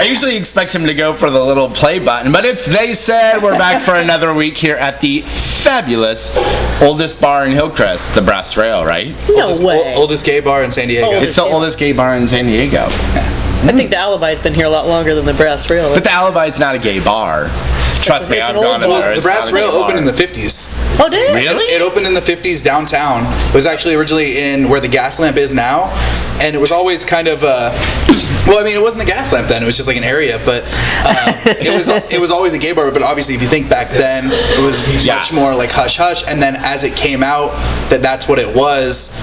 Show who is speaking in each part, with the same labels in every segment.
Speaker 1: usually expect him to go for the little play button, but it's They Said. We're back for another week here at the fabulous oldest bar in Hillcrest, the Brass Rail, right?
Speaker 2: No way.
Speaker 3: Oldest gay bar in San Diego.
Speaker 1: It's the oldest gay bar in San Diego.
Speaker 2: I think the Alibi's been here a lot longer than the Brass Rail.
Speaker 1: But the Alibi's not a gay bar. Trust me, I've gone in there.
Speaker 3: The Brass Rail opened in the 50s.
Speaker 2: Oh, did it?
Speaker 1: Really?
Speaker 3: It opened in the 50s downtown. It was actually originally in where the gas lamp is now, and it was always kind of well, I mean, it wasn't the gas lamp then. It was just like an area, but it was always a gay bar. But obviously, if you think back then, it was much more like hush hush. And then as it came out that that's what it was,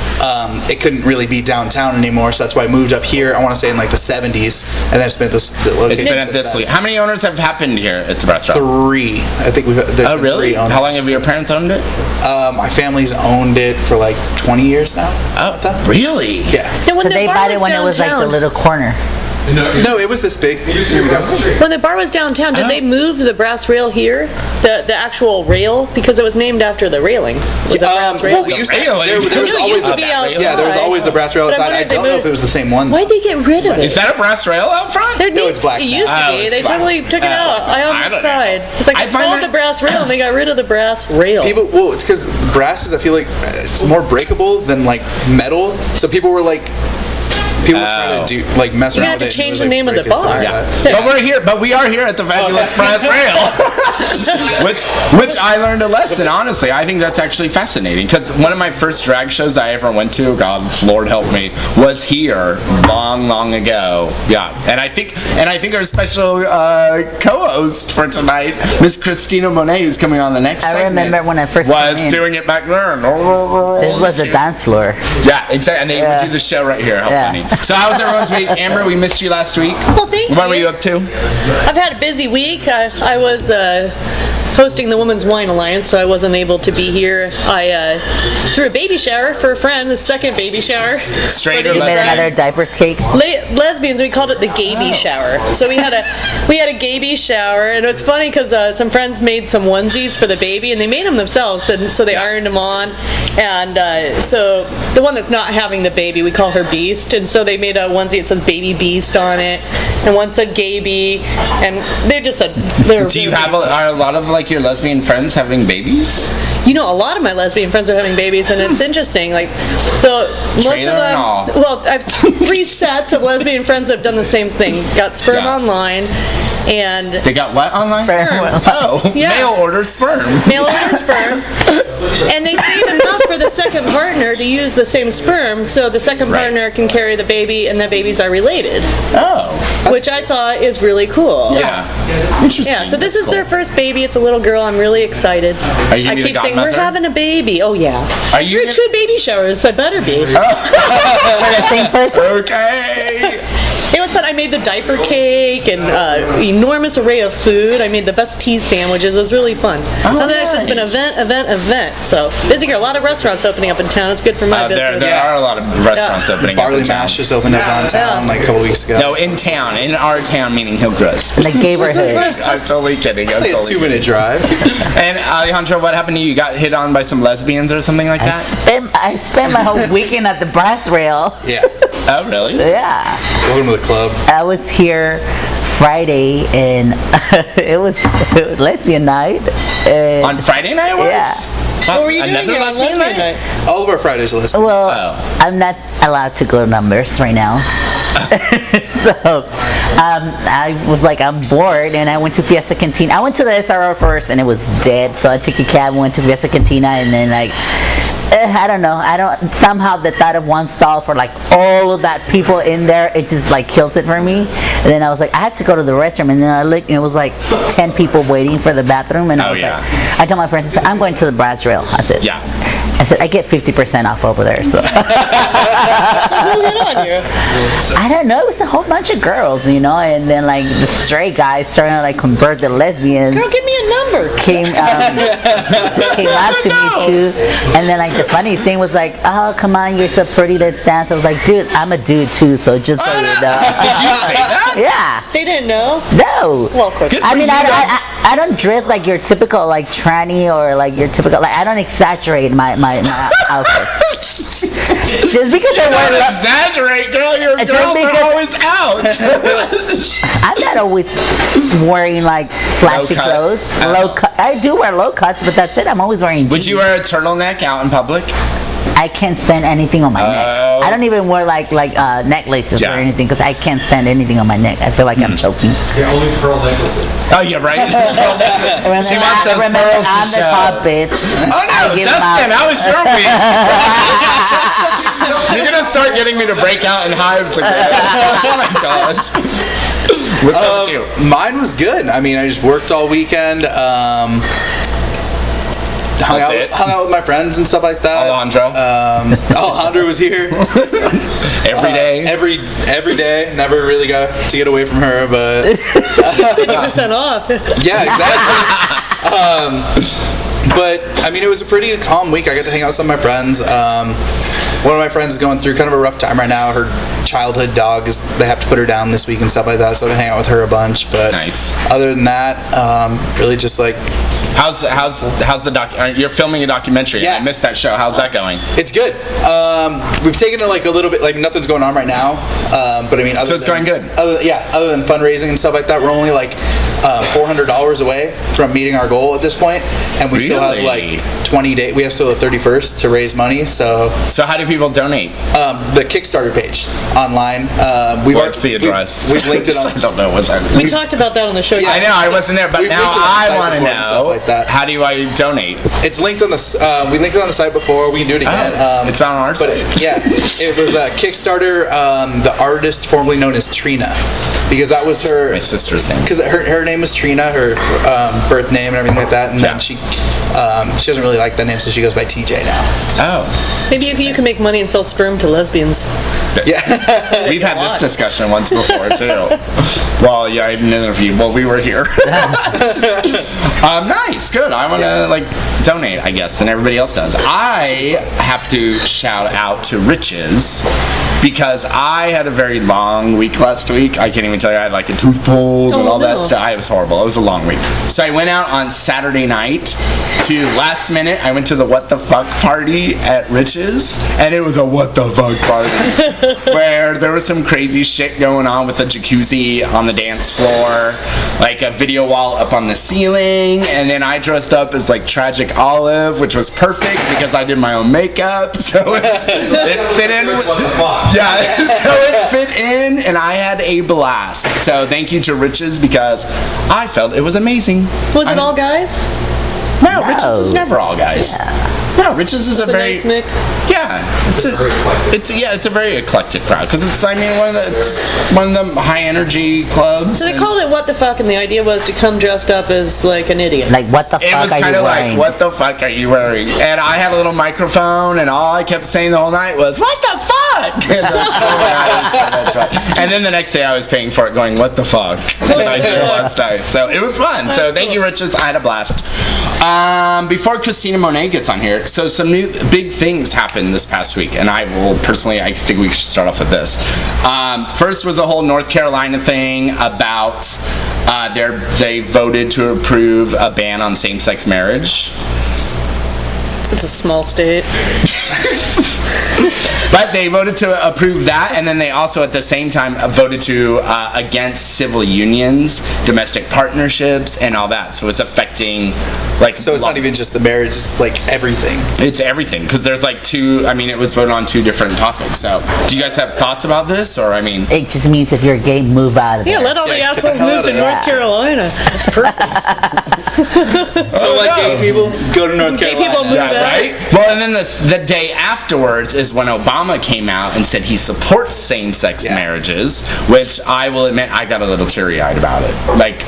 Speaker 3: it couldn't really be downtown anymore. So that's why I moved up here. I want to say in like the 70s, and then it's been at this location.
Speaker 1: It's been at this. How many owners have happened here at the restaurant?
Speaker 3: 3. I think there's been
Speaker 1: really?
Speaker 3: 3 owners.
Speaker 1: How long have your parents owned it?
Speaker 3: My family's owned it for like 20 years now.
Speaker 1: Oh, really?
Speaker 3: Yeah.
Speaker 2: And when
Speaker 4: So
Speaker 2: the
Speaker 4: they
Speaker 2: bar
Speaker 4: bought it when
Speaker 2: was
Speaker 4: it was like the
Speaker 2: downtown-
Speaker 4: little corner.
Speaker 3: No, it was this big. Here we go.
Speaker 2: When the bar was downtown, did they move the Brass Rail here? The actual rail? Because it was named after the railing. Was it Brass Rail?
Speaker 3: Well, we used to, there was
Speaker 2: it
Speaker 3: always
Speaker 2: used to be outside.
Speaker 3: Yeah, there was always the Brass Rail
Speaker 2: But I
Speaker 3: outside. I
Speaker 2: wondered if they
Speaker 3: don't know if
Speaker 2: moved-
Speaker 3: it was the same one.
Speaker 2: Why'd they get rid of it?
Speaker 1: Is that a brass rail out front?
Speaker 2: There
Speaker 3: No,
Speaker 2: needs-
Speaker 3: it's black
Speaker 2: It
Speaker 3: now.
Speaker 2: used to
Speaker 1: Oh,
Speaker 2: be.
Speaker 1: it's
Speaker 2: They
Speaker 1: black.
Speaker 2: totally took it out. I
Speaker 1: I
Speaker 2: almost
Speaker 1: don't know.
Speaker 2: cried. It's like
Speaker 1: I
Speaker 2: it's
Speaker 1: find
Speaker 2: called
Speaker 1: that-
Speaker 2: the Brass Rail, and they got rid of the Brass Rail.
Speaker 3: People, well, it's because brass is, I feel like, it's more breakable than like metal. So people were like, people were trying to do like mess
Speaker 2: You're
Speaker 3: around
Speaker 2: gonna
Speaker 3: with
Speaker 2: have to
Speaker 3: it.
Speaker 2: change the name of the bar.
Speaker 1: Yeah. But we are here at the fabulous Brass Rail, which I learned a lesson. Honestly, I think that's actually fascinating because one of my first drag shows I ever went to, God, Lord help me, was here long ago. Yeah, and I think our special co-host for tonight, Miss Cristina Monet, who's coming on the next
Speaker 4: I
Speaker 1: segment,
Speaker 4: remember when I first
Speaker 1: was
Speaker 4: came in.
Speaker 1: doing it back then.
Speaker 4: This was a dance floor.
Speaker 1: Yeah, exactly. And they would do the show right here. How funny. So how was everyone's week? Amber, we missed you last week.
Speaker 2: Well, thank you.
Speaker 1: What were you up to?
Speaker 2: I've had a busy week. I was hosting the Women's Wine Alliance, so I wasn't able to be here. I threw a baby shower for a friend, the second baby shower.
Speaker 1: Straight
Speaker 2: for
Speaker 1: or
Speaker 2: these
Speaker 4: You made
Speaker 1: lesbian?
Speaker 4: another diapers cake.
Speaker 2: Lesbians, we called it the Gaby shower. So we had a Gaby shower, and it was funny because some friends made some onesies for the baby, and they made them themselves, and so they ironed them on. And so the one that's not having the baby, we call her Beast, and so they made a onesie that says Baby Beast on it, and one said Gaby, and
Speaker 1: Do you have are a lot of like your lesbian friends having babies?
Speaker 2: You know, a lot of my lesbian friends are having babies, and it's interesting. Like, most
Speaker 1: Trainer
Speaker 2: of them.
Speaker 1: and all.
Speaker 2: Well, I have 3 sets of lesbian friends that have done the same thing. Got sperm
Speaker 1: Yeah.
Speaker 2: online, and
Speaker 1: They got what online?
Speaker 2: Sperm.
Speaker 1: Oh,
Speaker 2: Yeah.
Speaker 1: mail order sperm.
Speaker 2: mail order sperm, and they save enough for the second partner to use the same sperm, so the second
Speaker 1: Right.
Speaker 2: partner can carry the baby, and the babies are related,
Speaker 1: Oh,
Speaker 2: which I thought is really cool.
Speaker 1: yeah. Interesting.
Speaker 2: Yeah, so this is
Speaker 1: That's
Speaker 2: their
Speaker 1: cool.
Speaker 2: first baby. It's a little girl. I'm really excited.
Speaker 1: Are you gonna
Speaker 2: I
Speaker 1: be the
Speaker 2: keep saying, we're
Speaker 1: godmother?
Speaker 2: having a baby. Oh, yeah.
Speaker 1: Are you
Speaker 2: Through
Speaker 1: gonna-
Speaker 2: 2 baby showers. I better be.
Speaker 4: For the same person?
Speaker 1: Okay.
Speaker 2: It was fun. I made the diaper cake and enormous array of food. I made the best tea sandwiches. It was really fun.
Speaker 1: Oh,
Speaker 2: So then it's just been
Speaker 1: nice.
Speaker 2: event. So busy here. A lot of restaurants opening up in town. It's good for my
Speaker 1: There
Speaker 2: business.
Speaker 1: are a lot of restaurants opening up
Speaker 3: Barley
Speaker 1: in town.
Speaker 3: Mash just opened up downtown like a couple weeks ago.
Speaker 1: No, in town, in our town, meaning Hillcrest.
Speaker 4: In the neighborhood.
Speaker 1: I'm totally kidding. I'm
Speaker 3: It's like a
Speaker 1: totally
Speaker 3: 2-minute drive.
Speaker 1: And Alejandra, what happened to you? You got hit on by some lesbians or something like that?
Speaker 4: I spent my whole weekend at the Brass Rail.
Speaker 3: Yeah.
Speaker 1: Oh, really?
Speaker 4: Yeah.
Speaker 3: Welcome to the club.
Speaker 4: I was here Friday and it was lesbian night. And,
Speaker 1: On Friday night it was?
Speaker 4: Yeah.
Speaker 2: What were you doing
Speaker 1: Another
Speaker 2: here on
Speaker 1: lesbian
Speaker 2: lesbian
Speaker 1: night?
Speaker 2: night?
Speaker 3: All of our Fridays are listed.
Speaker 4: well,
Speaker 1: Oh.
Speaker 4: I'm not allowed to go numbers right now. So I was like, I'm bored, and I went to Fiesta Cantina. I went to the SRO first, and it was dead. So I took a cab, went to Fiesta Cantina, and then like, I don't know. Somehow the thought of one stall for like all of that people in there, it just like kills it for me. And then I was like, I have to go to the restroom, and then I looked, and it was like 10 people waiting for the bathroom, and I
Speaker 1: Oh,
Speaker 4: was
Speaker 1: yeah.
Speaker 4: like, I told my friends, I said, I'm going to the Brass Rail. I said,
Speaker 1: Yeah.
Speaker 4: I said, I get 50% off over there. So
Speaker 2: So who hit on you?
Speaker 4: I don't know. It was a whole bunch of girls, you know, and then like the straight guys trying to like convert the lesbians.
Speaker 2: Girl, give me a number.
Speaker 4: Came up to me too, and then like the funny thing was like, oh come on, you're so pretty, let's dance. I was like, dude, I'm a dude too, so just so you know.
Speaker 1: Did you say that?
Speaker 4: Yeah.
Speaker 2: They didn't know.
Speaker 4: No.
Speaker 2: Well, of course.
Speaker 1: Good
Speaker 4: I
Speaker 1: for
Speaker 4: mean,
Speaker 1: you.
Speaker 4: I don't dress like your typical like tranny or like your typical like I don't exaggerate my outfit. Just because I wear
Speaker 1: Exaggerate, girl. Your
Speaker 4: Just
Speaker 1: girls are
Speaker 4: because-
Speaker 1: always out.
Speaker 4: I'm not always wearing like flashy
Speaker 1: cut.
Speaker 4: clothes.
Speaker 1: Oh.
Speaker 4: Low cut. I do wear low cuts, but that's it. I'm always wearing jeans.
Speaker 1: Would you wear a turtleneck out in public?
Speaker 4: I can't stand anything on my neck.
Speaker 1: Oh.
Speaker 4: I don't even wear like necklaces
Speaker 1: Yeah.
Speaker 4: or anything because I can't stand anything on my neck. I feel like I'm choking.
Speaker 5: Yeah, only pearl necklaces.
Speaker 1: Oh, yeah, right. She wants those
Speaker 4: Remember,
Speaker 1: pearls to
Speaker 4: I'm the
Speaker 1: show.
Speaker 4: top bitch.
Speaker 1: Oh no,
Speaker 4: give 'em
Speaker 1: Dustin,
Speaker 4: out.
Speaker 1: how was your week? You're gonna start getting me to break out in hives again. Oh my gosh. What's up with you?
Speaker 3: Mine was good. I mean, I just worked all weekend. Hung out with my friends and stuff like that.
Speaker 1: Alejandra?
Speaker 3: Alejandra was here
Speaker 1: Every day.
Speaker 3: every day. Never really got to get away from her, but
Speaker 2: 50% off.
Speaker 3: yeah, exactly. But I mean, it was a pretty calm week. I got to hang out with some of my friends. One of my friends is going through kind of a rough time right now. Her childhood dog they have to put her down this week and stuff like that. So I've been hanging out with her a bunch. But
Speaker 1: Nice.
Speaker 3: other than that, really just like
Speaker 1: How's the you're filming a documentary.
Speaker 3: Yeah.
Speaker 1: I missed that show. How's that going?
Speaker 3: it's good. We've taken it like a little bit, like nothing's going on right now. But I mean,
Speaker 1: So it's going good.
Speaker 3: Other than fundraising and stuff like that, we're only like $400 away from meeting our goal at this point, and we still have
Speaker 1: Really?
Speaker 3: like 20 days. We have still the 31st to raise money. So
Speaker 1: So how do people donate?
Speaker 3: the Kickstarter page online.
Speaker 1: What's the address?
Speaker 3: We've linked it
Speaker 1: I
Speaker 3: on.
Speaker 1: don't know what that
Speaker 2: We
Speaker 1: is.
Speaker 2: talked about that on the show.
Speaker 3: Yeah.
Speaker 1: I know I wasn't there, but
Speaker 3: We've
Speaker 1: now
Speaker 3: linked it on the
Speaker 1: I
Speaker 3: site
Speaker 1: want to
Speaker 3: before and stuff
Speaker 1: know
Speaker 3: like that.
Speaker 1: how do I donate?
Speaker 3: It's linked on the. We linked it on the site before. We can do it again.
Speaker 1: It's on our
Speaker 3: But
Speaker 1: site.
Speaker 3: yeah, it was Kickstarter. The artist formerly known as Trina, because that was her.
Speaker 1: My sister's name.
Speaker 3: Because her name was Trina, her birth name and everything like that, and
Speaker 1: Yeah.
Speaker 3: then she doesn't really like that name, so she goes by TJ now.
Speaker 1: Oh,
Speaker 2: Maybe you can make money and sell sperm to lesbians.
Speaker 3: Yeah.
Speaker 1: we've had this discussion once before too. Well, yeah, I didn't interview. Well, we were here. Nice, good. I want to like donate, I guess, and everybody else does. I have to shout out to Riches because I had a very long week last week. I can't even tell you. I had like a tooth pulled and
Speaker 2: Oh,
Speaker 1: all that
Speaker 2: no.
Speaker 1: stuff. It was horrible. It was a long week. So I went out on Saturday night to last minute. I went to the What the Fuck party at Riches, and it was a What the Fuck party where there was some crazy shit going on with a jacuzzi on the dance floor, like a video wall up on the ceiling, and then I dressed up as like Tragic Olive, which was perfect because I did my own makeup, so it fit in.
Speaker 5: What the fuck?
Speaker 1: Yeah, so it fit in, and I had a blast. So thank you to Riches because I felt it was amazing.
Speaker 2: Was it all guys?
Speaker 1: No, Riches is never all guys. No, Riches is
Speaker 2: It's a nice mix.
Speaker 1: yeah, it's a very eclectic crowd because it's one of the high energy clubs.
Speaker 2: So they
Speaker 1: and
Speaker 2: called it What the Fuck, and the idea was to come dressed up as like an idiot.
Speaker 4: Like, what the
Speaker 1: It
Speaker 4: fuck
Speaker 1: was
Speaker 4: are
Speaker 1: kind
Speaker 4: you
Speaker 1: of
Speaker 4: wearing?
Speaker 1: like, what the fuck are you wearing? And I had a little microphone, and all I kept saying the whole night was, what the fuck? And, and then the next day I was paying for it, going, what the fuck? Did I do last night? So it was fun. So thank you, Riches. I had a blast. Before Cristina Monet gets on here, so some new big things happened this past week, and I think we should start off with this. First was the whole North Carolina thing about they voted to approve a ban on same-sex marriage.
Speaker 2: It's a small state.
Speaker 1: But they voted to approve that, and then they also at the same time voted to against civil unions, domestic partnerships, and all that. So it's affecting like.
Speaker 3: So it's not even just the marriage; it's like everything.
Speaker 1: It's everything because there's like two. I mean, it was voted on two different topics. So do you guys have thoughts about this, or I mean?
Speaker 4: It just means if you're gay, move out of there.
Speaker 2: Yeah, let all the
Speaker 3: Yeah,
Speaker 2: assholes
Speaker 3: get the hell
Speaker 2: move to
Speaker 3: out of
Speaker 2: North Carolina. That's perfect.
Speaker 3: So like gay people go to North
Speaker 2: Gay
Speaker 3: Carolina.
Speaker 2: people move
Speaker 1: Yeah, right? Well, and then the day afterwards is when Obama came out and said he supports same-sex
Speaker 3: Yeah.
Speaker 1: marriages, which I will admit I got a little teary-eyed about it. Like,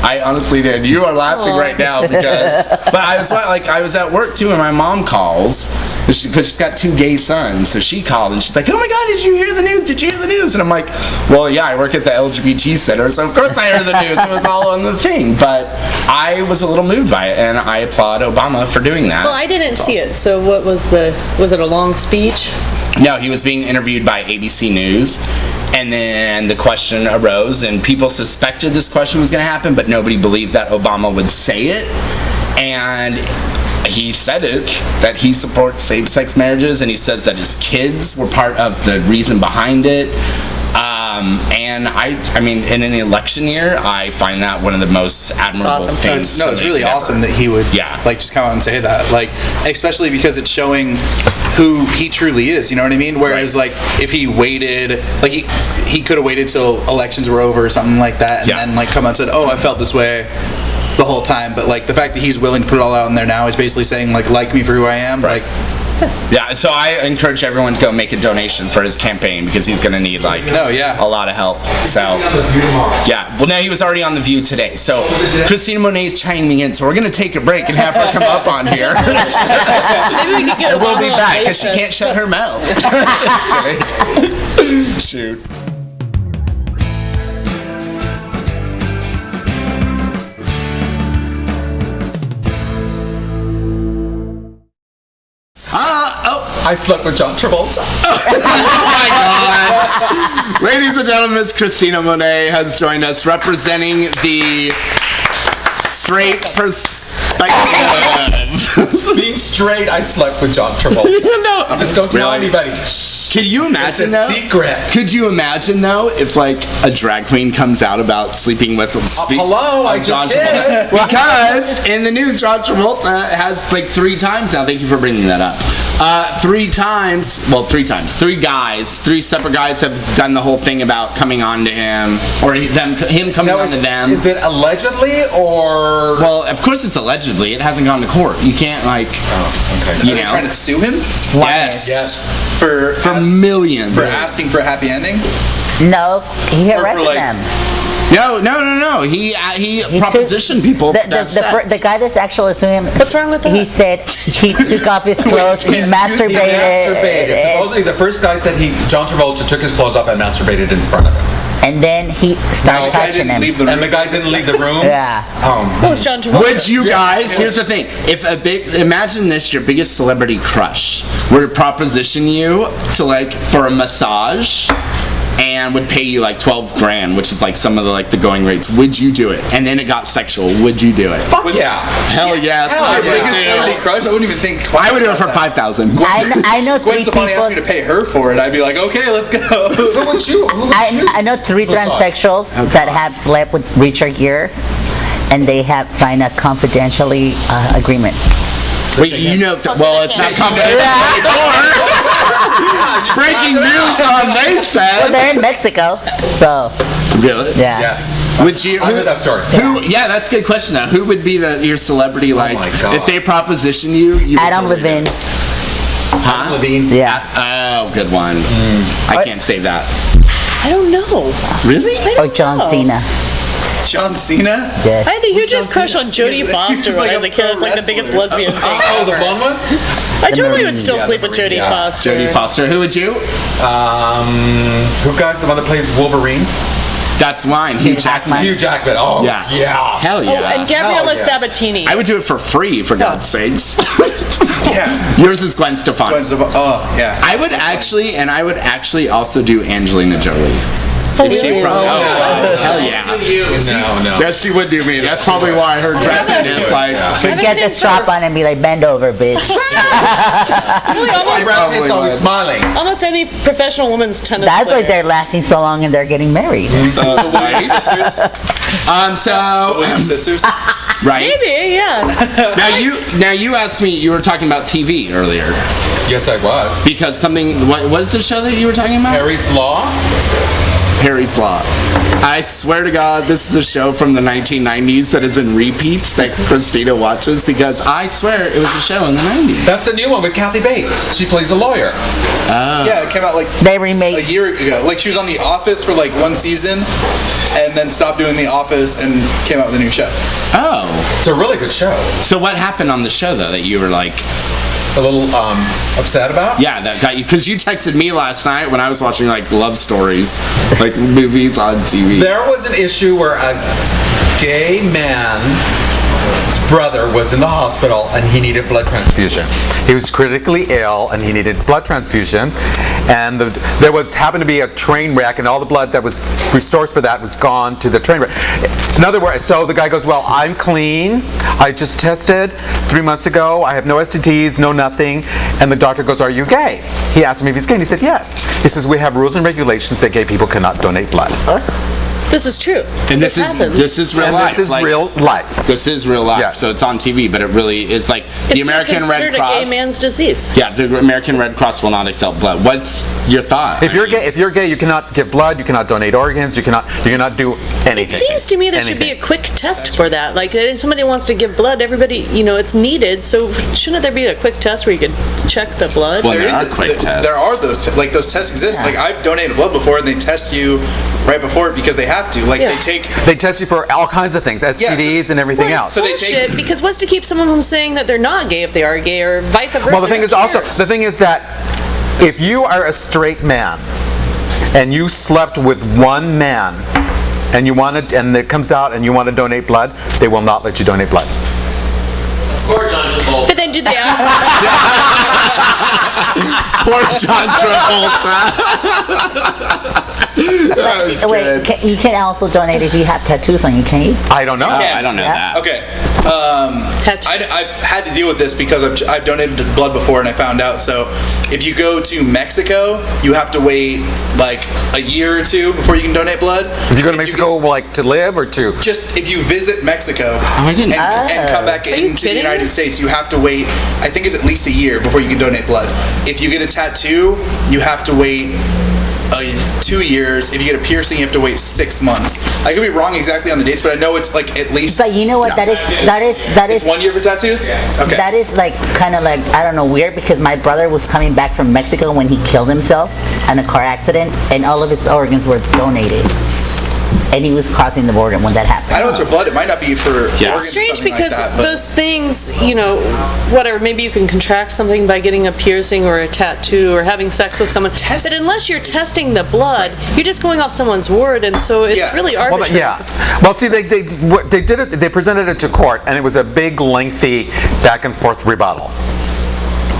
Speaker 1: I honestly did. You are laughing
Speaker 2: Aw.
Speaker 1: right now because, but I was at work too, and my mom calls because she's got two gay sons. So she called and she's like, "Oh my God, did you hear the news? Did you hear the news?" And I'm like, "Well, yeah, I work at the LGBT center, so of course I heard the news. It was all on the thing." But I was a little moved by it, and I applaud Obama for doing that.
Speaker 2: Well, I didn't see it. So what was it a long speech?
Speaker 1: No, he was being interviewed by ABC News, And then the question arose, and people suspected this question was going to happen, but nobody believed that Obama would say it. And he said it, that he supports same-sex marriages, and he says that his kids were part of the reason behind it. And I mean, in an election year, I find that one of the most admirable
Speaker 2: awesome.
Speaker 1: things.
Speaker 3: No, it's really awesome that he would like just come out and say that, like, especially because it's showing who he truly is, you know what I mean? Whereas like if he waited, like he could have waited till elections were over or something like that, and then like come out and said, oh, I felt this way the whole time. But like the fact that he's willing to put it all out in there now is basically saying like me for who I am, like.
Speaker 1: Yeah, so I encourage everyone to go make a donation for his campaign, because he's going to need like a lot of help. So yeah, well, now he was already on The View today. So Cristina Monet is chiming in, so we're going to take a break and have her come up on here.
Speaker 2: Maybe we could get
Speaker 1: and we'll be back because she can't shut her mouth. Just kidding. Shoot.
Speaker 5: I slept with John Travolta.
Speaker 1: Oh my God. Ladies and gentlemen, Miss Cristina Monet has joined us representing the straight perspective.
Speaker 5: Being straight, I slept with John Travolta.
Speaker 1: No,
Speaker 5: just don't tell anybody.
Speaker 1: Could you imagine though?
Speaker 5: Secret.
Speaker 1: Could you imagine though if like a drag queen comes out about sleeping with
Speaker 5: hello, I
Speaker 1: John
Speaker 5: just
Speaker 1: Travolta?
Speaker 5: did.
Speaker 1: Because in the news, John Travolta has like 3 times now. Thank you for bringing that up. 3 times. Well, 3 times. 3 guys. 3 separate guys have done the whole thing about coming on to him, or him coming on to them.
Speaker 5: Is it allegedly or?
Speaker 1: Well, of course it's allegedly. It hasn't gone to court. You can't like.
Speaker 5: Oh, okay.
Speaker 1: You
Speaker 3: Are they
Speaker 1: know.
Speaker 3: trying to sue him?
Speaker 1: Yes.
Speaker 5: Yes.
Speaker 3: For
Speaker 1: millions.
Speaker 3: For asking for a happy ending?
Speaker 4: No, he arrested them.
Speaker 1: No. He propositioned people to have sex.
Speaker 4: The guy that's actually suing him.
Speaker 2: What's wrong with that?
Speaker 4: He said he took off his clothes, he masturbated.
Speaker 5: Supposedly, the first guy said John Travolta took his clothes off and masturbated in front of him.
Speaker 4: And then he started touching him.
Speaker 5: And the guy didn't leave the room?
Speaker 4: Yeah.
Speaker 2: What was John Travolta?
Speaker 1: Would you guys, here's the thing, imagine this, your biggest celebrity crush were to proposition you to like, for a massage, and would pay you like 12 grand, which is like some of the going rates. Would you do it? And then it got sexual. Would you do it?
Speaker 5: Fuck yeah.
Speaker 1: Hell yes.
Speaker 3: My biggest celebrity crush? I wouldn't even think twice.
Speaker 1: I would do it for 5,000.
Speaker 4: I know 3
Speaker 3: Gwen Stefani asked me
Speaker 4: people.
Speaker 3: to pay her for it. I'd be like, okay, let's go.
Speaker 5: Who would you?
Speaker 4: I know 3 transsexuals that have slept with Richard Gere, and they have signed a confidentially agreement.
Speaker 1: Wait, well, it's not confidential anymore. Breaking news on May
Speaker 4: Well,
Speaker 1: said.
Speaker 4: they're in Mexico, so
Speaker 1: Really?
Speaker 4: yeah.
Speaker 5: Yes.
Speaker 1: Would you?
Speaker 5: I heard that story.
Speaker 1: Yeah, that's a good question. Now, who would be your celebrity? Like,
Speaker 5: my God.
Speaker 1: if they proposition you would
Speaker 4: Adam
Speaker 1: totally do
Speaker 4: Levine.
Speaker 1: it. Huh?
Speaker 5: Levine.
Speaker 4: Yeah.
Speaker 1: Oh, good one. I can't say that.
Speaker 2: I don't know.
Speaker 1: Really?
Speaker 4: Or John Cena.
Speaker 3: John Cena?
Speaker 4: Yes.
Speaker 2: I had the hugest crush on Jodie Foster when I was a kid. It's like the biggest lesbian thing.
Speaker 5: Oh, the blonde one?
Speaker 2: I totally would still sleep with Jodie Foster.
Speaker 1: Jodie Foster. Who would you?
Speaker 5: Who got the one that plays Wolverine?
Speaker 1: That's mine. Hugh Jackman.
Speaker 5: Hugh Jackman. Oh,
Speaker 1: Yeah.
Speaker 5: yeah.
Speaker 1: Hell yeah.
Speaker 2: Oh, and Gabriella
Speaker 5: Hell yeah.
Speaker 2: Sabatini.
Speaker 1: I would do it for free, for God's sakes.
Speaker 5: Yeah.
Speaker 1: Yours is Gwen Stefani.
Speaker 3: Oh, yeah.
Speaker 1: I would actually also do Angelina Jolie.
Speaker 2: Oh,
Speaker 1: She
Speaker 2: really?
Speaker 1: probably, hell yeah.
Speaker 5: No.
Speaker 1: That she would do me. That's probably why her dressing is like.
Speaker 4: So get the strap on and be like, bend over, bitch.
Speaker 2: Really,
Speaker 5: Brad Pitt's always smiling.
Speaker 2: almost any professional woman's tennis
Speaker 4: That's why
Speaker 2: player.
Speaker 4: they're lasting so long and they're getting married.
Speaker 3: Sisters?
Speaker 1: So
Speaker 3: Sisters?
Speaker 1: right.
Speaker 2: Maybe, yeah.
Speaker 1: Now you asked me. You were talking about TV earlier
Speaker 5: Yes, I was.
Speaker 1: because something. What is the show that you were talking about?
Speaker 5: Harry's Law?
Speaker 1: Harry's Law. I swear to God, this is a show from the 1990s that is in repeats that Christina watches because I swear it was a show in the 90s.
Speaker 5: That's the new one with Kathy Bates. She plays a lawyer.
Speaker 3: Yeah, it came out like
Speaker 4: They
Speaker 3: a
Speaker 4: remade.
Speaker 3: year ago. Like she was on The Office for like 1 season, and then stopped doing The Office and came out with a new show.
Speaker 1: Oh.
Speaker 5: It's a really good show.
Speaker 1: So what happened on the show though that you were like,
Speaker 5: A little upset about?
Speaker 1: yeah, that got you? Because you texted me last night when I was watching like love stories, like movies on TV.
Speaker 5: There was an issue where a gay man brother was in the hospital and he needed blood transfusion. He was critically ill and he needed blood transfusion, and there happened to be a train wreck, and all the blood that was resourced for that was gone to the train wreck. In other words, so the guy goes, well, I'm clean. I just tested 3 months ago. I have no STDs, no nothing. And the doctor goes, are you gay? He asked him if he's gay, and he said yes. He says, we have rules and regulations that gay people cannot donate blood.
Speaker 2: This is true.
Speaker 1: And this is real life.
Speaker 5: This is real life.
Speaker 1: This is real life.
Speaker 5: Yes.
Speaker 1: So it's on TV, but it really is like the American Red Cross.
Speaker 2: It's a gay man's disease.
Speaker 1: Yeah, the American Red Cross will not accept blood. What's your thought?
Speaker 5: If you're gay, you cannot give blood. You cannot donate organs. You cannot do anything.
Speaker 2: It seems to me there should be a quick test for that. Like, if somebody wants to give blood, everybody, it's needed. So shouldn't there be a quick test where you could check the blood?
Speaker 1: Well, there are quick tests.
Speaker 3: There are those tests exist. Yeah. Like, I've donated blood before, and they test you right before it because they have to. Like, they
Speaker 5: test you for all kinds of things, STDs and everything else.
Speaker 2: So bullshit, because what's to keep someone from saying that they're not gay if they are gay, or vice versa?
Speaker 5: Well, the thing is that if you are a straight man and you slept with one man and it comes out and you want to donate blood, they will not let you donate blood.
Speaker 6: Or John Travolta.
Speaker 2: But then do they ask?
Speaker 1: Poor John Travolta.
Speaker 4: Wait, you can also donate if you have tattoos on you, can you?
Speaker 5: I don't know.
Speaker 1: I don't know that.
Speaker 3: Okay. I've had to deal with this because I've donated blood before and I found out. So if you go to Mexico, you have to wait like a year or two before you can donate blood.
Speaker 5: If you go to Mexico, to live or to?
Speaker 3: Just if you visit Mexico
Speaker 1: I didn't know.
Speaker 3: and come back into the United States, you have to wait, I think it's at least a year before you can donate blood. If you get a tattoo, you have to wait 2 years. If you get a piercing, you have to wait 6 months. I could be wrong exactly on the dates, but I know it's like at least.
Speaker 4: But you know what? That is
Speaker 3: 1 year for tattoos. Okay.
Speaker 4: That is like kind of like, I don't know, weird, because my brother was coming back from Mexico when he killed himself in a car accident, and all of his organs were donated. And he was crossing the border when that happened.
Speaker 3: I know it's for blood. It might not be for organs.
Speaker 2: It's strange because
Speaker 3: like that,
Speaker 2: those things, whatever, maybe you can contract something by getting a piercing or a tattoo or having sex with someone. But unless you're testing the blood, you're just going off someone's word, and so it's really arbitrary.
Speaker 5: Well, see, they did it. They presented it to court, and it was a big, lengthy, back and forth rebuttal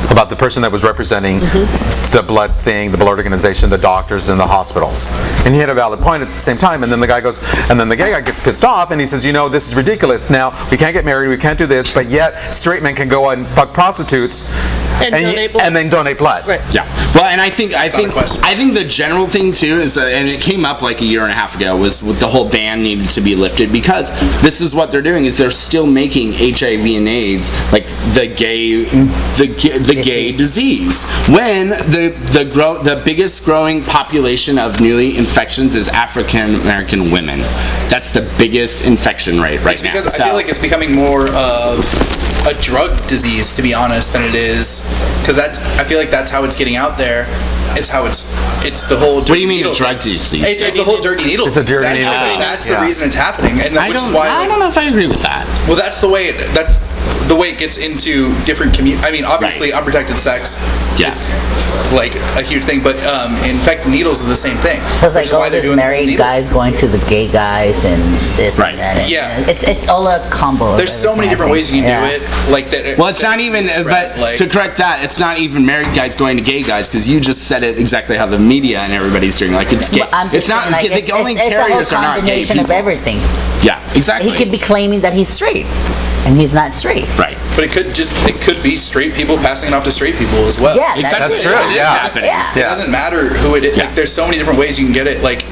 Speaker 5: about the person that was representing the blood thing, the blood organization, the doctors, and the hospitals. And he had a valid point at the same time. And then the gay guy gets pissed off, and he says, this is ridiculous. Now, we can't get married, we can't do this, but yet straight men can go and fuck prostitutes and then donate blood.
Speaker 2: Right.
Speaker 1: Yeah. Well, and I think the general thing too is, and it came up like a year and a half ago, was with the whole ban needed to be lifted, because this is what they're doing, is they're still making HIV and AIDS like the gay disease, when the biggest growing population of newly infections is African American women. That's the biggest infection rate right now.
Speaker 3: Because I feel like it's becoming more of a drug disease, to be honest, than it is, because I feel like that's how it's getting out there. It's how it's the whole.
Speaker 1: What do you mean a drug disease?
Speaker 3: It's the whole dirty needle.
Speaker 5: It's a dirty needle.
Speaker 3: That's the reason it's happening, and which is why.
Speaker 1: I don't know if I agree with that.
Speaker 3: Well, that's the way it gets into different communities. I mean, obviously, unprotected sex is like a huge thing, but infected needles is the same thing.
Speaker 4: It's like all these married guys going to the gay guys and this and that. And
Speaker 3: yeah.
Speaker 4: It's all a combo.
Speaker 3: There's so many different ways you can do it. Like that.
Speaker 1: Well, it's not even. But to correct that, it's not even married guys going to gay guys, because you just said it exactly how the media and everybody's doing. Like, it's gay. It's not. The only carriers are not gay people.
Speaker 4: It's a whole combination of everything.
Speaker 1: Yeah, exactly.
Speaker 4: He could be claiming that he's straight, and he's not straight.
Speaker 1: Right.
Speaker 3: But it could be straight people passing it off to straight people as well.
Speaker 4: Yeah,
Speaker 1: exactly.
Speaker 5: That's true.
Speaker 1: Yeah.
Speaker 3: It doesn't matter who it is. Like, there's so many different ways you can get it. Like,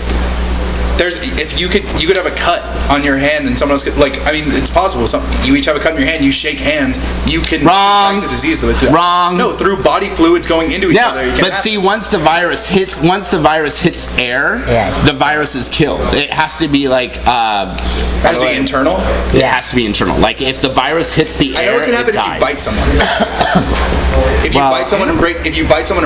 Speaker 3: if you could have a cut on your hand and someone else could, like, I mean, it's possible. You each have a cut on your hand. You shake hands. You can contract the disease with it.
Speaker 1: Wrong.
Speaker 3: No, through body fluids going into each other.
Speaker 1: But see, once the virus hits air, the virus is killed. It has to be like.
Speaker 3: It has to be internal.
Speaker 1: It has to be internal. Like, if the virus hits the air,
Speaker 3: I know it can happen
Speaker 1: dies.
Speaker 3: if you bite someone. If you bite someone and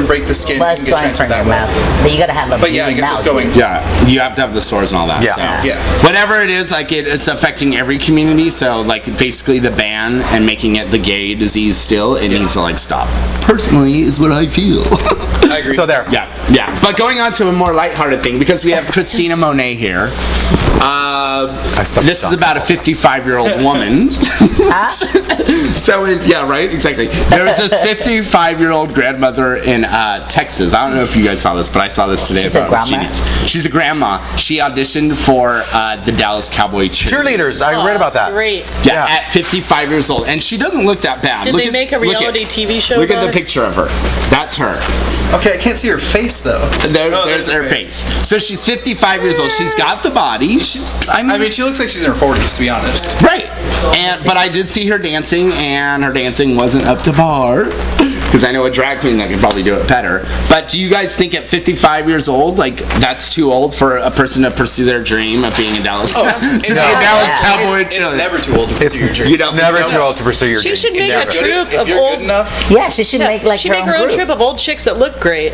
Speaker 3: break the skin,
Speaker 4: Well,
Speaker 3: you
Speaker 4: it's
Speaker 3: can get
Speaker 4: going
Speaker 3: transferred
Speaker 4: from your
Speaker 3: that way.
Speaker 4: mouth. But you gotta have a
Speaker 3: But yeah, I
Speaker 4: bleeding
Speaker 3: guess it's
Speaker 4: mouth,
Speaker 3: going.
Speaker 4: too.
Speaker 1: Yeah, you have to have the sores and all that.
Speaker 5: Yeah.
Speaker 1: So.
Speaker 3: Yeah.
Speaker 1: Whatever it is, like it's affecting every community. So like basically the ban and making it the gay disease still, it needs to like stop. Personally, is what I feel.
Speaker 3: I agree.
Speaker 5: So there.
Speaker 1: Yeah. But going on to a more lighthearted thing, because we have Cristina Monet here. This is about a 55-year-old woman. So, right, exactly. There was this 55-year-old grandmother in Texas. I don't know if you guys saw this, but I saw this today.
Speaker 4: She's
Speaker 1: I thought
Speaker 4: a
Speaker 1: it was
Speaker 4: grandma?
Speaker 1: genius. She's a grandma. She auditioned for the Dallas Cowboy
Speaker 5: Cheerleaders. I read about that.
Speaker 2: Great.
Speaker 1: Yeah, at 55 years old, and she doesn't look that bad.
Speaker 2: Did they make a reality TV show
Speaker 1: Look at
Speaker 2: about
Speaker 1: the
Speaker 2: her?
Speaker 1: picture of her. That's her.
Speaker 3: Okay, I can't see her face though.
Speaker 1: There's her face. So she's 55 years old. She's got the body. I mean,
Speaker 3: She looks like she's in her 40s, to be honest.
Speaker 1: right. But I did see her dancing, and her dancing wasn't up to par. Because I know a drag queen that could probably do it better. But do you guys think at 55 years old, like that's too old for a person to pursue their dream of being a Dallas Cowboy
Speaker 3: It's
Speaker 1: cheerleader?
Speaker 3: never too old to pursue your dream.
Speaker 1: You don't think
Speaker 5: Never
Speaker 1: so?
Speaker 5: too old to pursue your
Speaker 2: She
Speaker 5: dreams.
Speaker 2: should make a
Speaker 5: Never.
Speaker 2: troupe
Speaker 3: If
Speaker 2: of
Speaker 3: you're
Speaker 2: old.
Speaker 3: good enough,
Speaker 4: Yeah, she should make like
Speaker 2: She
Speaker 4: her
Speaker 2: make
Speaker 4: own
Speaker 2: her own
Speaker 4: group.
Speaker 2: troupe of old chicks that look great.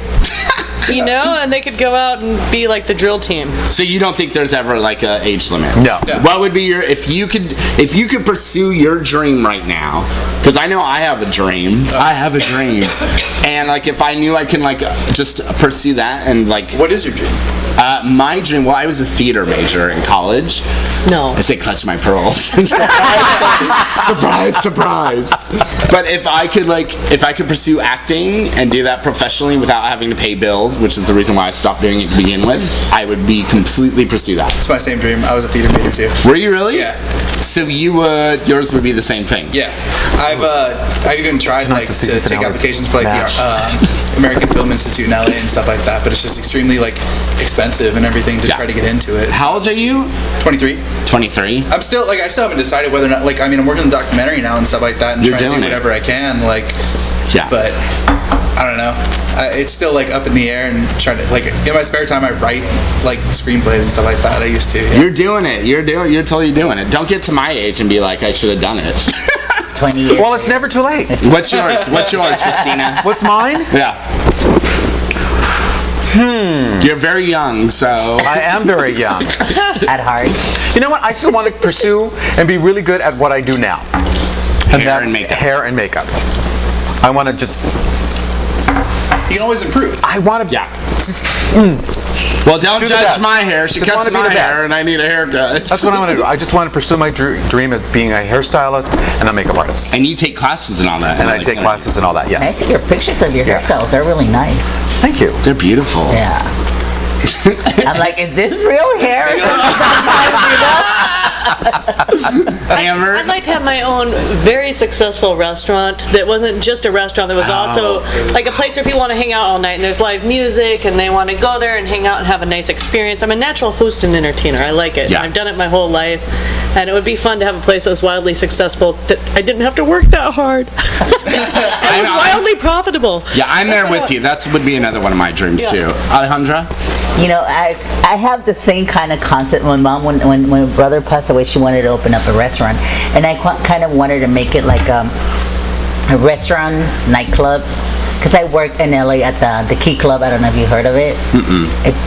Speaker 2: You know, and they could go out and be like the drill team.
Speaker 1: So you don't think there's ever like a age limit?
Speaker 5: No.
Speaker 1: What would be your if you could pursue your dream right now? Because I know I have a dream. I have a dream, and like if I knew I can like just pursue that and like
Speaker 3: what is your dream?
Speaker 1: my dream. Well, I was a theater major in college.
Speaker 2: No.
Speaker 1: I say clutch my pearls. Surprise, surprise. But if I could pursue acting and do that professionally without having to pay bills, which is the reason why I stopped doing it to begin with, I would be completely pursue that.
Speaker 3: It's my same dream. I was a theater major too.
Speaker 1: Were you really?
Speaker 3: Yeah.
Speaker 1: So yours would be the same thing.
Speaker 3: Yeah, I've even tried like
Speaker 5: the season
Speaker 3: to take
Speaker 5: finale.
Speaker 3: applications for like
Speaker 5: Match.
Speaker 3: the American Film Institute in LA and stuff like that, but it's just extremely like expensive and everything to
Speaker 1: Yeah.
Speaker 3: try to get into it.
Speaker 1: How old are you?
Speaker 3: 23.
Speaker 1: 23.
Speaker 3: I still haven't decided whether or not like I'm working on the documentary now and stuff like that and
Speaker 1: You're
Speaker 3: trying to
Speaker 1: doing
Speaker 3: do
Speaker 1: it.
Speaker 3: whatever I can like.
Speaker 1: Yeah.
Speaker 3: But I don't know. It's still like up in the air and trying to like in my spare time I write like screenplays and stuff like that. I used to. Yeah.
Speaker 1: You're doing it. You're totally doing it. Don't get to my age and be like, I should have done it.
Speaker 4: 20 years.
Speaker 5: Well, it's never too late.
Speaker 1: What's yours? What's yours, Christina?
Speaker 5: What's mine?
Speaker 1: Yeah. You're very young, so.
Speaker 5: I am very young.
Speaker 4: At heart.
Speaker 5: You know what? I still want to pursue and be really good at what I do now.
Speaker 1: Hair
Speaker 5: that's
Speaker 1: and makeup.
Speaker 5: Hair and makeup. I want to just.
Speaker 3: You can always improve.
Speaker 5: I want to.
Speaker 1: Yeah. Well, don't
Speaker 5: do the
Speaker 1: judge
Speaker 5: best.
Speaker 1: my hair. She
Speaker 5: Just
Speaker 1: cuts
Speaker 5: wanna be
Speaker 1: my
Speaker 5: the best.
Speaker 1: hair, and I need a haircut.
Speaker 5: That's what I want to do. I just want to pursue my dream of being a hairstylist and a makeup artist.
Speaker 1: And you take classes and all that.
Speaker 5: And I take classes and all that.
Speaker 4: I
Speaker 5: Yes.
Speaker 4: see your pictures of your hairstyles. They're really nice.
Speaker 5: Thank you.
Speaker 1: They're beautiful.
Speaker 4: Yeah. I'm like, is this real hair? Or sometimes, you know?
Speaker 1: Hammer.
Speaker 2: I'd like to have my own very successful restaurant that wasn't just a restaurant, that was also like a place where people want to hang out all night and there's live music and they want to go there and hang out and have a nice experience. I'm a natural host and entertainer. I like it.
Speaker 1: Yeah.
Speaker 2: I've done it my whole life. And it would be fun to have a place that was wildly successful that I didn't have to work that hard. It was wildly profitable.
Speaker 1: Yeah, I'm there with you. That would be another one of my dreams,
Speaker 2: Yeah.
Speaker 1: too. Alejandra?
Speaker 4: You know, I have the same kind of concept. When my brother passed away, she wanted to open up a restaurant, and I kind of wanted to make it like a restaurant nightclub. Because I worked in LA at the Key Club. I don't know if you heard of it.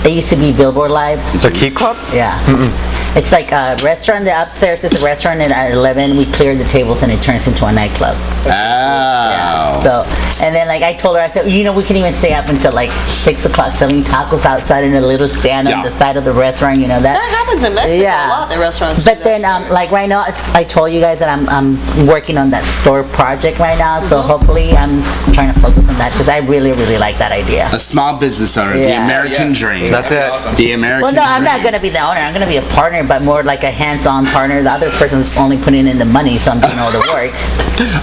Speaker 4: It used to be Billboard Live.
Speaker 5: The Key Club?
Speaker 4: Yeah. It's like a restaurant. The upstairs is a restaurant, and at 11 we clear the tables and it turns into a nightclub. Yeah. So, and then like I told her, I said, you know, we can even stay up until like 6 o'clock selling tacos outside in a little stand on the side of the restaurant. You know that.
Speaker 2: That happens in Mexico a lot. The restaurants.
Speaker 4: But then, like right now, I told you guys that I'm working on that store project right now. So hopefully, I'm trying to focus on that because I really like that idea.
Speaker 1: A small business owner, the
Speaker 4: Yeah.
Speaker 1: American dream.
Speaker 5: That's it.
Speaker 3: Awesome.
Speaker 1: The American
Speaker 4: Well, no, I'm not
Speaker 1: dream.
Speaker 4: going to be the owner. I'm going to be a partner, but more like a hands-on partner. The other person's only putting in the money, so I'm doing all the work.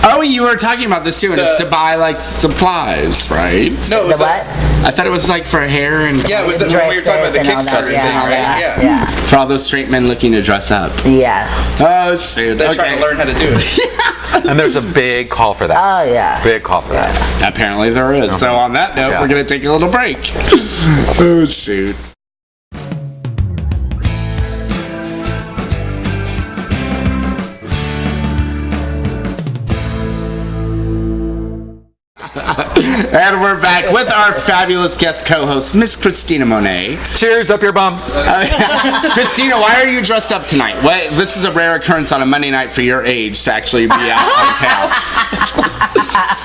Speaker 1: Oh, you were talking about this too, and it's to buy like supplies, right?
Speaker 3: No, it was
Speaker 4: The what?
Speaker 1: I thought it was like for hair and
Speaker 3: Yeah, it was when we were talking about the
Speaker 4: Dresses and all
Speaker 3: Kickstarter
Speaker 4: that.
Speaker 3: thing, right?
Speaker 4: Yeah.
Speaker 3: Yeah.
Speaker 1: for all those straight men looking to dress up.
Speaker 4: Yeah.
Speaker 1: Oh, shoot.
Speaker 3: They're trying
Speaker 1: Okay.
Speaker 3: to learn how to do it.
Speaker 5: And there's a big call for that.
Speaker 4: Oh, yeah.
Speaker 5: Big call for that.
Speaker 1: Apparently there is. So on that note,
Speaker 5: Yeah.
Speaker 1: we're going to take a little break. Oh, shoot. And we're back with our fabulous guest co-host, Miss Cristina Monet.
Speaker 5: Cheers, up your bum.
Speaker 1: Christina, why are you dressed up tonight? This is a rare occurrence on a Monday night for your age to actually be out on town.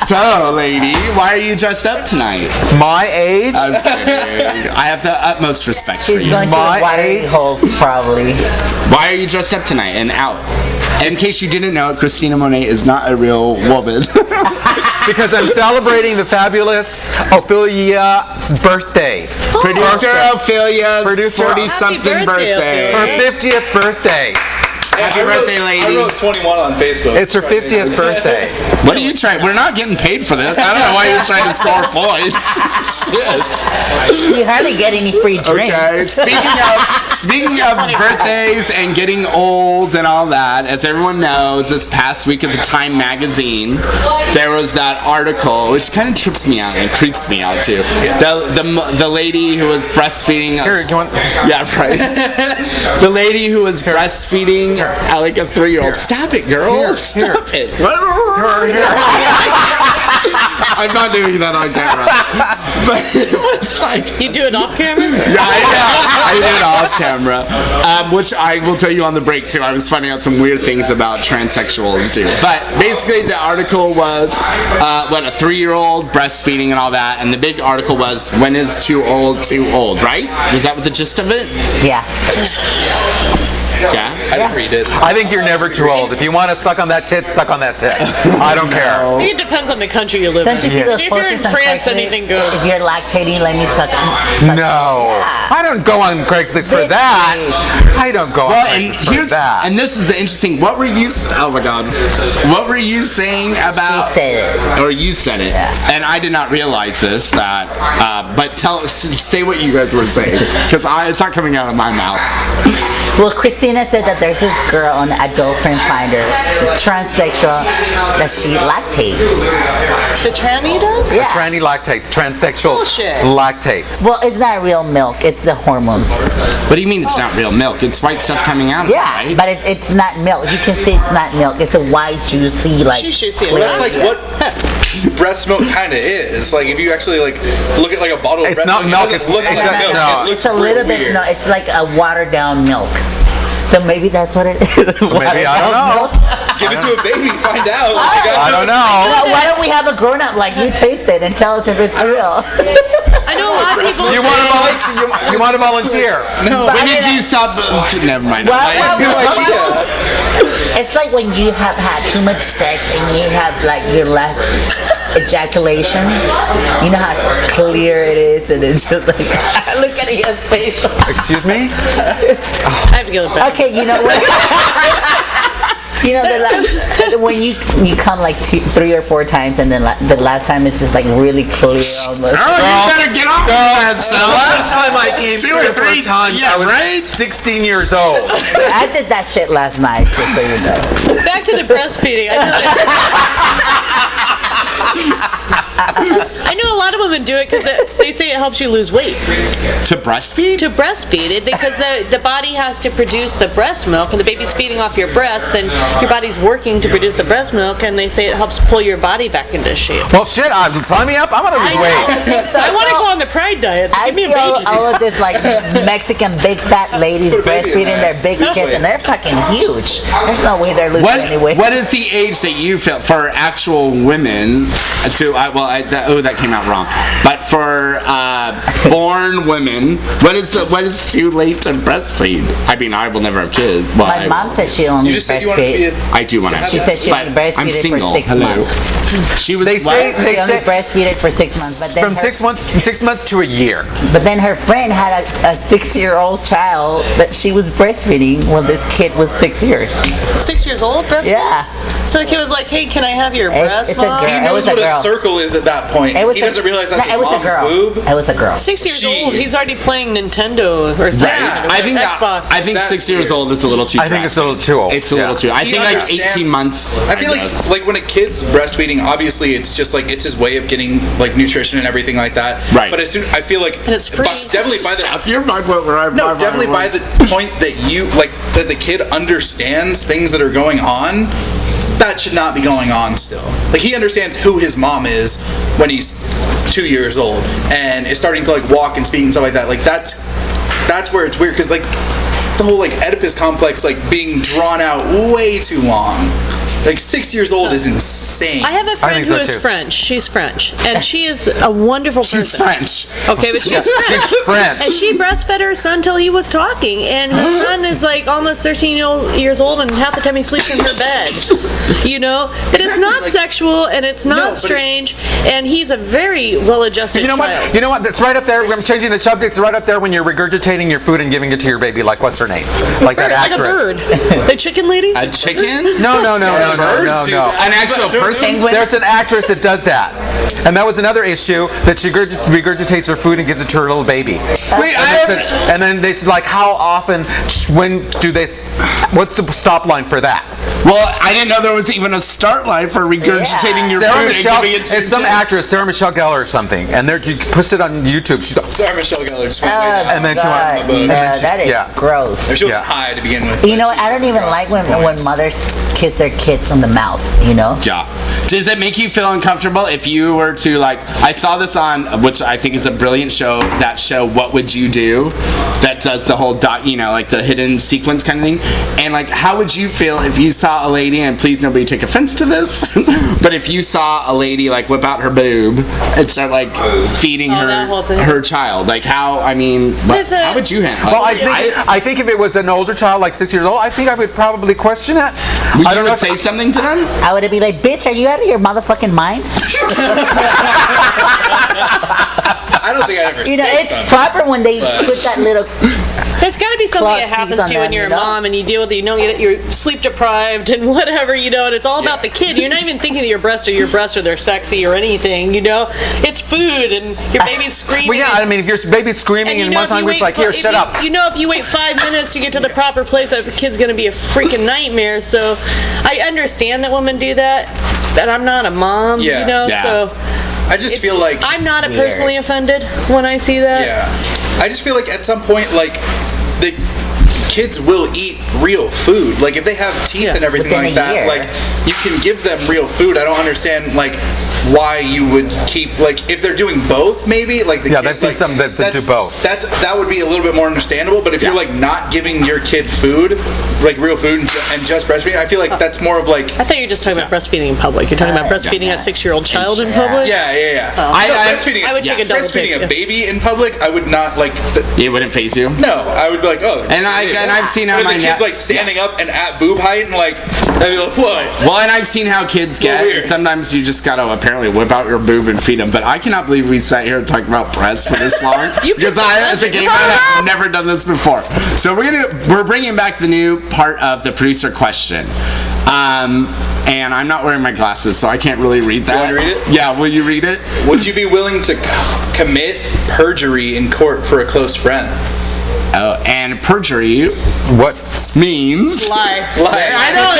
Speaker 1: So, lady, why are you dressed up tonight?
Speaker 5: My age?
Speaker 1: I have the utmost respect for
Speaker 4: She's
Speaker 1: you.
Speaker 4: going to the watering hole, probably.
Speaker 1: Why are you dressed up tonight and out? In case you didn't know, Cristina Monet is not a real woman.
Speaker 5: Because I'm celebrating the fabulous Ophelia's birthday.
Speaker 1: Producer Ophelia's
Speaker 5: Producer.
Speaker 1: 40-something birthday.
Speaker 5: Her 50th birthday.
Speaker 1: Happy birthday, lady.
Speaker 3: I wrote 21 on Facebook.
Speaker 5: It's her 50th birthday.
Speaker 1: What are you trying? We're not getting paid for this. I don't know why you're trying to score points. Shit.
Speaker 4: You hardly get any free drinks.
Speaker 1: Okay. Speaking of birthdays and getting old and all that, as everyone knows, this past week at the Time magazine, there was that article, which kind of trips me out and creeps me out too. The lady who was breastfeeding.
Speaker 5: Here, you want?
Speaker 1: Yeah, right. The lady who was breastfeeding like a 3-year-old. Stop it, girl. Stop it. I'm not doing that on camera. But it was like...
Speaker 2: You do it off camera?
Speaker 1: Yeah, I did it off camera. Which I will tell you on the break, too. I was finding out some weird things about transsexuals, too. But basically, the article was, a 3-year-old breastfeeding and all that. And the big article was, when is too old, right? Was that what the gist of it?
Speaker 4: Yeah.
Speaker 1: Yeah?
Speaker 3: I didn't read it.
Speaker 5: I think you're never too old. If you want to suck on that tit, suck on that tit. I don't care.
Speaker 2: I think it depends on the country you live
Speaker 4: Don't you
Speaker 2: in.
Speaker 4: see those
Speaker 2: If you're in
Speaker 4: posters on
Speaker 2: France,
Speaker 4: Craigslist?
Speaker 2: anything goes.
Speaker 4: If you're lactating, let me suck.
Speaker 5: No. I don't go on Craigslist for that. I don't go on Craigslist for that.
Speaker 1: And this is the interesting. What were you? Oh my God. What were you saying about?
Speaker 4: She said it.
Speaker 1: Or you said it, and I did not realize this. But say what you guys were saying, because it's not coming out of my mouth.
Speaker 4: Well, Cristina said that there's this girl on Adult Friend Finder, transsexual, that she lactates.
Speaker 2: The tranny does?
Speaker 4: Yeah.
Speaker 5: Tranny lactates, transsexual
Speaker 2: Bullshit.
Speaker 5: lactates.
Speaker 4: Well, it's not real milk. It's the hormones.
Speaker 1: What do you mean it's not real milk? It's white stuff coming out of
Speaker 4: Yeah,
Speaker 1: it, right?
Speaker 4: but it's not milk. You can see it's not milk. It's a white, juicy, like.
Speaker 2: She should see it.
Speaker 3: Well, that's like what breast milk kind of is. Like if you actually like look at like a bottle of
Speaker 5: It's
Speaker 3: breast
Speaker 5: not milk,
Speaker 3: it
Speaker 5: it's-
Speaker 3: doesn't look
Speaker 5: it's
Speaker 3: like
Speaker 5: a-
Speaker 3: milk.
Speaker 5: no.
Speaker 3: It looks
Speaker 4: It's a little
Speaker 3: real
Speaker 4: bit.
Speaker 3: weird.
Speaker 4: No, it's like a watered down milk. So maybe that's what it is.
Speaker 5: Maybe, I don't know.
Speaker 3: Give it to a baby, find out.
Speaker 5: I don't know.
Speaker 4: Well, why don't we have a grown up like you taste it and tell us if it's real?
Speaker 2: I know a lot of people
Speaker 5: You
Speaker 2: say,
Speaker 5: want to volunteer? You want to volunteer?
Speaker 3: No.
Speaker 1: When did you stop? Never mind.
Speaker 4: It's like when you have had too much sex and you have like your last ejaculation. You know how clear it is, and it's just like look at your face.
Speaker 5: Excuse me?
Speaker 2: I have to go to bed.
Speaker 4: Okay, you know what? You know, when you come like 3 or 4 times, and then the last time it's just like really clear almost.
Speaker 1: Girl, you better get off that,
Speaker 5: The last time I came
Speaker 1: 2
Speaker 5: 3
Speaker 1: or
Speaker 5: or 4
Speaker 1: 3
Speaker 5: times,
Speaker 1: yeah,
Speaker 5: I was
Speaker 1: right?
Speaker 5: 16 years old.
Speaker 4: I did that shit last night, just so you know.
Speaker 2: Back to the breastfeeding. I know a lot of women do it because they say it helps you lose weight.
Speaker 1: To breastfeed?
Speaker 2: To breastfeed it, because the body has to produce the breast milk, and the baby's feeding off your breast, then your body's working to produce the breast milk, and they say it helps pull your body back into shape.
Speaker 5: Well, shit, sign me up. I'm going to lose weight.
Speaker 2: I want to go on the Pride diet, so
Speaker 4: I
Speaker 2: give me a
Speaker 4: see
Speaker 2: baby.
Speaker 4: all of this like Mexican big fat ladies breastfeeding their big kids, and they're fucking huge. There's no way they're losing any weight.
Speaker 1: What is the age that you feel for actual women to? That came out wrong. But for born women, what is too late to breastfeed? I mean, I will never have kids. Well,
Speaker 4: My mom said she only
Speaker 3: You just said you want to be
Speaker 4: breastfeed.
Speaker 3: a
Speaker 1: I do want to.
Speaker 4: She said she only
Speaker 1: but I'm
Speaker 4: breastfeeded
Speaker 1: single.
Speaker 4: for 6
Speaker 1: Hello.
Speaker 4: months.
Speaker 1: She was.
Speaker 5: They say
Speaker 1: what?
Speaker 5: they
Speaker 4: She only
Speaker 5: say
Speaker 4: breastfeeded for 6 months, but then
Speaker 5: from 6 months to a year.
Speaker 4: But then her friend had a 6-year-old child that she was breastfeeding when this kid was 6 years.
Speaker 2: 6 years old, breastfeeding?
Speaker 4: Yeah.
Speaker 2: So the kid was like, hey, can I have your breast,
Speaker 4: it's a
Speaker 2: Mom?
Speaker 4: girl.
Speaker 3: He
Speaker 4: It
Speaker 3: knows
Speaker 4: was a
Speaker 3: what a
Speaker 4: girl.
Speaker 3: circle is at that point.
Speaker 4: It was
Speaker 3: He
Speaker 4: a-
Speaker 3: doesn't realize that's
Speaker 4: no,
Speaker 3: his
Speaker 4: it was a
Speaker 3: mom's
Speaker 4: girl.
Speaker 3: boob.
Speaker 4: It was a girl.
Speaker 2: 6 years
Speaker 3: She-
Speaker 2: old, he's already playing Nintendo or something.
Speaker 3: Yeah,
Speaker 1: I think
Speaker 2: Xbox.
Speaker 1: I think
Speaker 3: That's
Speaker 1: 6 years
Speaker 3: weird.
Speaker 1: old is a little too.
Speaker 5: I think it's a little too old.
Speaker 1: It's a little too. I
Speaker 3: He
Speaker 1: think like
Speaker 3: understands-
Speaker 1: 18 months.
Speaker 3: I feel
Speaker 1: guess.
Speaker 3: like when a kid's breastfeeding, obviously it's just like it's his way of getting like nutrition and everything like that.
Speaker 1: Right.
Speaker 3: But as soon I feel like
Speaker 2: And it's free.
Speaker 3: definitely by the
Speaker 1: Stop, you're my point where I'm.
Speaker 3: no, definitely by the point that you like that the kid understands things that are going on. that should not be going on still. Like, he understands who his mom is when he's 2 years old and is starting to like walk and speak and stuff like that. Like, that's where it's weird, because like the whole like Oedipus complex like being drawn out way too long. Like 6 years old is insane.
Speaker 2: I have a friend who is French. She's French, and she is a wonderful person.
Speaker 1: She's French.
Speaker 2: Okay, but she's French.
Speaker 5: She's French.
Speaker 2: And she breastfed her son till he was talking, and her son is like almost 13 years old, and half the time he sleeps in her bed. You know, but it's not
Speaker 3: like,
Speaker 2: sexual, and it's not strange, and he's a very well-adjusted
Speaker 5: You know
Speaker 2: child.
Speaker 5: what? You know what? That's right up there. I'm changing the subject. It's right up there when you're regurgitating your food and giving it to your baby. Like, what's her name? Like that
Speaker 2: Like a
Speaker 5: actress.
Speaker 2: bird. The chicken lady?
Speaker 1: A chicken?
Speaker 5: No.
Speaker 1: An actual person?
Speaker 5: There's an actress that does that. And that was another issue, that she regurgitates her food and gives it to her little baby.
Speaker 1: Wait,
Speaker 5: And then they said, like, how often, when do they, what's the stop line for that?
Speaker 1: well, I didn't know there was even a start line for regurgitating your
Speaker 5: Sarah
Speaker 1: food
Speaker 5: Michelle,
Speaker 1: and giving it to
Speaker 5: it's some actress, Sarah Michelle Gellar or something, and she puts it on YouTube. She's
Speaker 3: Sarah Michelle Gellar just went way down.
Speaker 5: and then she
Speaker 4: God,
Speaker 5: went,
Speaker 4: that is
Speaker 5: yeah.
Speaker 4: gross.
Speaker 3: She wasn't
Speaker 5: Yeah.
Speaker 3: high to begin with.
Speaker 4: You know, I don't even like when mothers kiss their kids on the mouth, you know?
Speaker 1: Yeah. Does it make you feel uncomfortable if you were to, like, I saw this on, which I think is a brilliant show, that show What Would You Do? That does the whole like the hidden sequence kind of thing. And like, how would you feel if you saw a lady, and please nobody take offense to this, but if you saw a lady like whip out her boob and start like feeding
Speaker 2: that whole thing.
Speaker 1: her child, like how would you handle it?
Speaker 5: Well, I think if it was an older child, like 6 years old, I think I would probably question it. I don't know if
Speaker 1: say something to them.
Speaker 4: I would be like, bitch, are you out of your motherfucking mind?
Speaker 3: I don't think I ever
Speaker 4: You know,
Speaker 3: said
Speaker 4: it's
Speaker 3: something.
Speaker 4: proper when they put that little...
Speaker 2: There's got to be something that happens
Speaker 4: Clock
Speaker 2: to you when
Speaker 4: piece
Speaker 2: you're a
Speaker 4: on them,
Speaker 2: mom and you deal with it. You know, you're sleep deprived and whatever, you know, and it's all about the kid. You're not even thinking that your breasts or they're sexy or anything, you know? It's food and your baby's screaming.
Speaker 5: Well, yeah, I mean, if your baby's screaming and one's hungry, it's like, here, shut up.
Speaker 2: You know, if you wait 5 minutes to get to the proper place, that kid's going to be a freaking nightmare. So I understand that women do that, but I'm not a mom,
Speaker 3: Yeah.
Speaker 2: you know,
Speaker 1: Yeah.
Speaker 2: so...
Speaker 3: I just feel like
Speaker 2: I'm not personally offended when I see that.
Speaker 3: Yeah. I just feel like at some point, like, the kids will eat real food. Like, if they have teeth and everything
Speaker 4: Within
Speaker 3: like
Speaker 4: a
Speaker 3: that,
Speaker 4: year.
Speaker 3: like, you can give them real food. I don't understand, like, why you would keep, like, if they're doing both, maybe, like, the
Speaker 5: Yeah,
Speaker 3: kids,
Speaker 5: they've seen
Speaker 3: like,
Speaker 5: some that do both.
Speaker 3: That would be a little bit more understandable, but if you're, like, not giving your kid food, like, real food and just breastfeeding, I feel like that's more of, like...
Speaker 2: I thought you were just talking about breastfeeding in public. You're talking about breastfeeding a 6-year-old child in public?
Speaker 3: Yeah. Breastfeeding,
Speaker 2: I would take a double
Speaker 3: breastfeeding
Speaker 2: take,
Speaker 3: a
Speaker 2: yeah.
Speaker 3: baby in public, I would not, like...
Speaker 1: It wouldn't faze you.
Speaker 3: No, I would be like, oh.
Speaker 1: And I've seen how
Speaker 3: But if
Speaker 1: my
Speaker 3: the kid's like standing up and at boob height and like, I'd be like, what?
Speaker 1: Well, and I've seen how kids get.
Speaker 3: weird.
Speaker 1: And sometimes you just gotta apparently whip out your boob and feed them. But I cannot believe we sat here talking about breasts for this long because I, as a gay man, have never done this before. So we're bringing back the new part of the producer question. And I'm not wearing my glasses, so I can't really read that.
Speaker 3: You wanna read it?
Speaker 1: Yeah, will you read it?
Speaker 3: Would you be willing to commit perjury in court for a close friend?
Speaker 1: Oh, and perjury
Speaker 5: What?
Speaker 1: means.
Speaker 2: Lie.
Speaker 1: I know.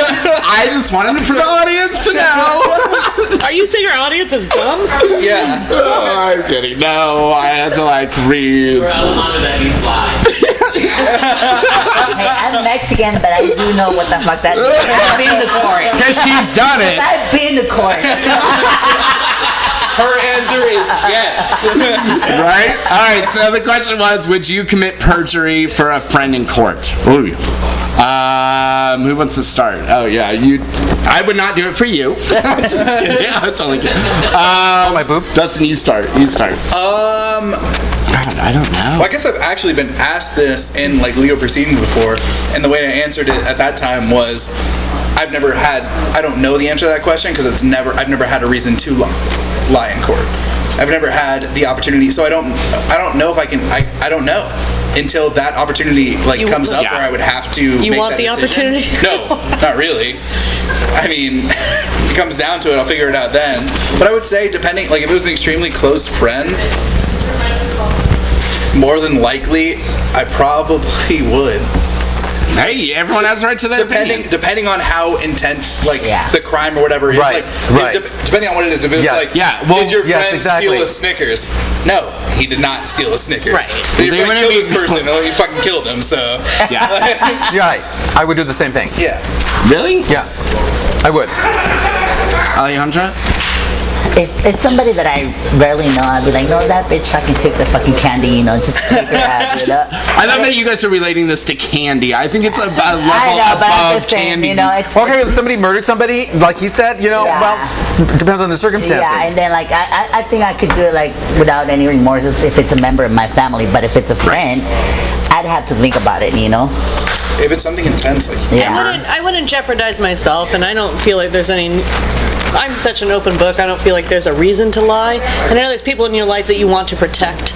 Speaker 1: I just wanted for the audience to know.
Speaker 2: Are you saying our audience is dumb?
Speaker 3: Yeah.
Speaker 1: Oh, I'm kidding. No, I had to like read.
Speaker 6: For Alejandra, that means lie.
Speaker 4: Hey, I'm Mexican, but I do know what the fuck that is. I've been to court.
Speaker 1: Because she's done it.
Speaker 4: I've been to court.
Speaker 3: Her answer is yes.
Speaker 1: Right? All right, so the question was, would you commit perjury for a friend in court? Ooh. Who wants to start? Oh, yeah, you. I would not do it for you. I'm just kidding. Yeah, I'm totally kidding.
Speaker 5: My boob?
Speaker 1: Dustin, you start. God, I don't know.
Speaker 3: Well, I guess I've actually been asked this in like legal proceedings before, and the way I answered it at that time was, I don't know the answer to that question because I've never had a reason to lie in court. I've never had the opportunity, so I don't know if I can. I don't know until that opportunity comes up
Speaker 1: yeah.
Speaker 3: where I would have to.
Speaker 2: You
Speaker 3: make
Speaker 2: want
Speaker 3: that
Speaker 2: the
Speaker 3: decision.
Speaker 2: opportunity?
Speaker 3: No, not really. I mean, if it comes down to it, I'll figure it out then. But I would say, depending, like if it was an extremely close friend, more than likely, I probably would.
Speaker 1: Hey, everyone has a right to their opinion.
Speaker 3: Depending on how intense,
Speaker 4: Yeah.
Speaker 3: the crime or whatever is.
Speaker 5: Right, right.
Speaker 3: Depending on what it is. If it's
Speaker 5: Yes.
Speaker 3: did your
Speaker 5: yes,
Speaker 3: friend
Speaker 5: exactly.
Speaker 3: steal a Snickers? No, he did not steal a Snickers.
Speaker 2: Right.
Speaker 3: If your
Speaker 1: They
Speaker 3: friend
Speaker 1: wouldn't
Speaker 3: killed
Speaker 1: be-
Speaker 3: this person, well, you fucking killed him, so.
Speaker 1: Yeah.
Speaker 5: You're right. I would do the same thing.
Speaker 3: Yeah.
Speaker 1: Really?
Speaker 5: Yeah. I would.
Speaker 1: Alejandra?
Speaker 4: If it's somebody that I barely know, I'd be like, no, that bitch fucking took the fucking candy, just take her out,
Speaker 1: I love that you guys are relating this to candy. I think it's a level
Speaker 4: I know, but I'm
Speaker 1: above
Speaker 4: just saying,
Speaker 1: candy.
Speaker 4: it's
Speaker 5: Okay, if somebody murdered somebody, like he said, well, depends on the circumstances.
Speaker 4: yeah, and then like I think I could do it like without any remorse if it's a member of my family, but if it's a friend, I'd have to think about it,
Speaker 3: If it's something intense, like
Speaker 4: Yeah.
Speaker 2: I wouldn't jeopardize myself, and I don't feel like there's any. I'm such an open book. I don't feel like there's a reason to lie. And I know there's people in your life that you want to protect,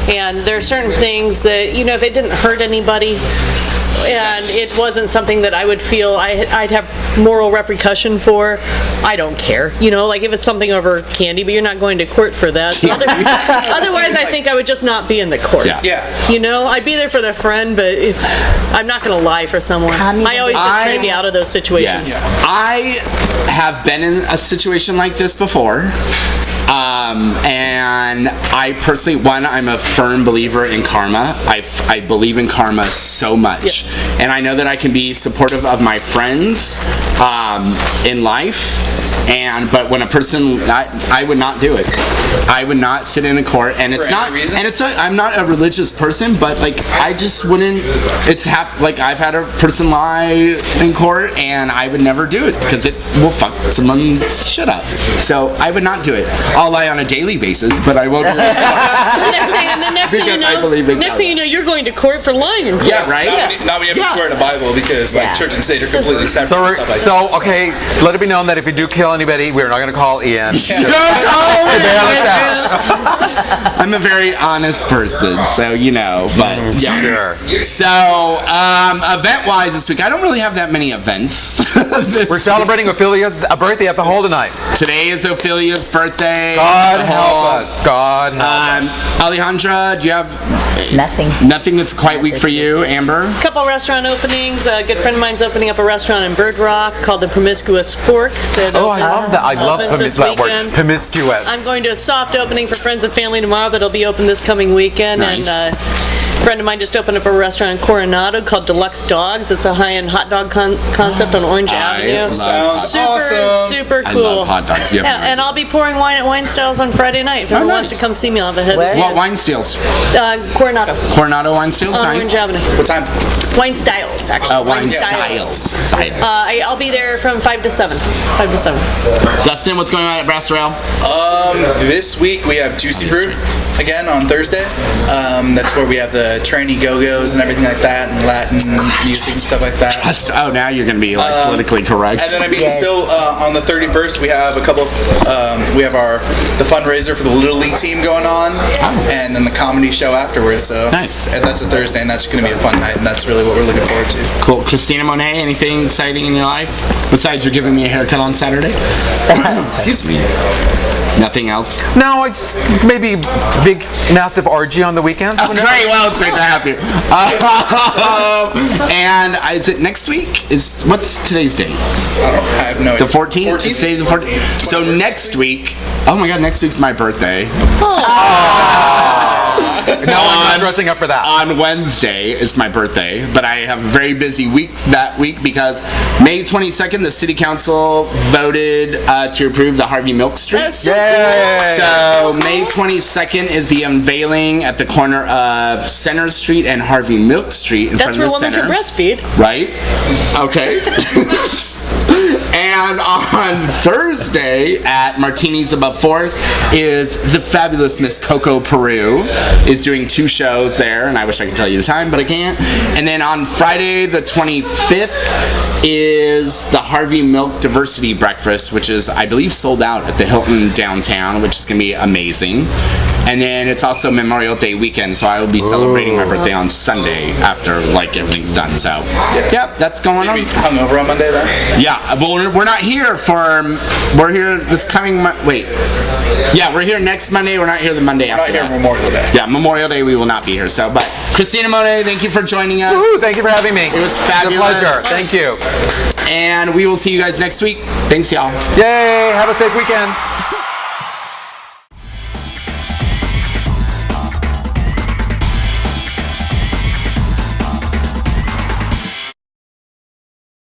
Speaker 2: and there are certain things that if it didn't hurt anybody, and it wasn't something that I would feel I'd have moral repercussion for, I don't care. Like if it's something over candy, but you're not going to court for that. So otherwise, I think I would just not be in the court.
Speaker 3: yeah.
Speaker 2: I'd be there for the friend, but I'm not going to lie for someone. I always just try to be out of those situations.
Speaker 1: Yes. I have been in a situation like this before. And I personally, I'm a firm believer in karma. I believe in karma so much.
Speaker 2: Yes.
Speaker 1: And I know that I can be supportive of my friends in life. But when a person, I would not do it. I would not sit in a court, and it's not. And I'm not a religious person, but I just wouldn't. I've had a person lie in court, and I would never do it because it will fuck someone's shit up. So I would not do it. I'll lie on a daily basis, but I won't do it.
Speaker 2: Next thing you know, you're going to court for lying in court.
Speaker 1: Yeah, right.
Speaker 3: Now we have to swear to Bible because church and state are completely separate.
Speaker 5: Okay, let it be known that if we do kill anybody, we're not going to call Ian.
Speaker 1: I'm a very honest person, so but yeah.
Speaker 5: Sure.
Speaker 1: So, event-wise this week, I don't really have that many events.
Speaker 5: We're celebrating Ophelia's birthday at the Hall tonight.
Speaker 1: Today is Ophelia's birthday.
Speaker 5: God help us. God help us.
Speaker 1: Alejandra, do you have
Speaker 4: Nothing.
Speaker 1: Nothing that's quite weak for you, Amber?
Speaker 2: A couple restaurant openings. A good friend of mine's opening up a restaurant in Bird Rock called the Promiscuous Fork.
Speaker 5: I love that. I love that word.
Speaker 2: Weekend.
Speaker 5: Promiscuous.
Speaker 2: I'm going to a soft opening for friends and family tomorrow, but it'll be open this coming weekend.
Speaker 1: Nice.
Speaker 2: And a friend of mine just opened up a restaurant in Coronado called Deluxe Dogs. It's a high-end hot dog concept on Orange Avenue. Super cool.
Speaker 1: I love hot dogs.
Speaker 2: And I'll be pouring wine at Wine Styles on Friday night. If anyone wants to come see me, I'll have a head.
Speaker 1: What wine steals?
Speaker 2: Coronado.
Speaker 1: Coronado Wine Steals?
Speaker 2: On
Speaker 1: Nice.
Speaker 2: Orange Avenue.
Speaker 3: What time?
Speaker 2: Wine Styles, actually.
Speaker 1: Wine Styles.
Speaker 2: I'll be there from 5 to 7. 5 to 7.
Speaker 1: Dustin, what's going on at Brass Rail?
Speaker 3: This week we have Juicy Fruit again on Thursday. That's where we have the trainee go-go's and everything like that, and Latin music and stuff like that.
Speaker 1: Now you're going to be politically correct.
Speaker 3: And then still on the 31st we have a couple. We have the fundraiser for the Little League team going on, and then the comedy show afterwards. So
Speaker 1: nice.
Speaker 3: And that's a Thursday, and that's going to be a fun night, and that's really what we're looking forward to.
Speaker 1: Cool. Cristina Monet, anything exciting in your life besides you're giving me a haircut on Saturday? Excuse me. Nothing else?
Speaker 5: No, it's maybe big, massive orgy on the weekends.
Speaker 1: Oh, great. Well, it's great to have you. And is it next week? What's today's date?
Speaker 3: I have no idea.
Speaker 1: The 14th? It's today the 14th. So next week, oh my God, next week's my birthday.
Speaker 5: No, I'm not dressing up for that.
Speaker 1: On Wednesday is my birthday, but I have a very busy week that week because May 22nd, the City Council voted to approve the Harvey Milk Street.
Speaker 2: That's so
Speaker 5: Yay!
Speaker 1: So May 22nd is the unveiling at the corner of Center Street and Harvey Milk Street in
Speaker 2: That's
Speaker 1: front
Speaker 2: where
Speaker 1: of the
Speaker 2: women
Speaker 1: center.
Speaker 2: can breastfeed.
Speaker 1: Right? Okay. And on Thursday at Martinis Above Fourth is the fabulous Miss Coco Peru is doing 2 shows there, and I wish I could tell you the time, but I can't. And then on Friday the 25th is the Harvey Milk Diversity Breakfast, which is, I believe, sold out at the Hilton downtown, which is going to be amazing. And then it's also Memorial Day weekend, so I will be celebrating my birthday on Sunday after everything's done. So, yep, that's going on.
Speaker 3: You'll be hungover on Monday then?
Speaker 1: Yeah, well, we're not here we're here this coming wait. Yeah, we're here next Monday. We're not here the Monday after
Speaker 3: Not here
Speaker 1: that.
Speaker 3: Memorial Day.
Speaker 1: Yeah, Memorial Day we will not be here. So, but Cristina Monet, thank you for joining us.
Speaker 5: Woo, thank you for having me.
Speaker 1: It was fabulous.
Speaker 5: It's a pleasure. Thank you.
Speaker 1: And we will see you guys next week. Thanks, y'all.
Speaker 5: Yay! Have a safe weekend.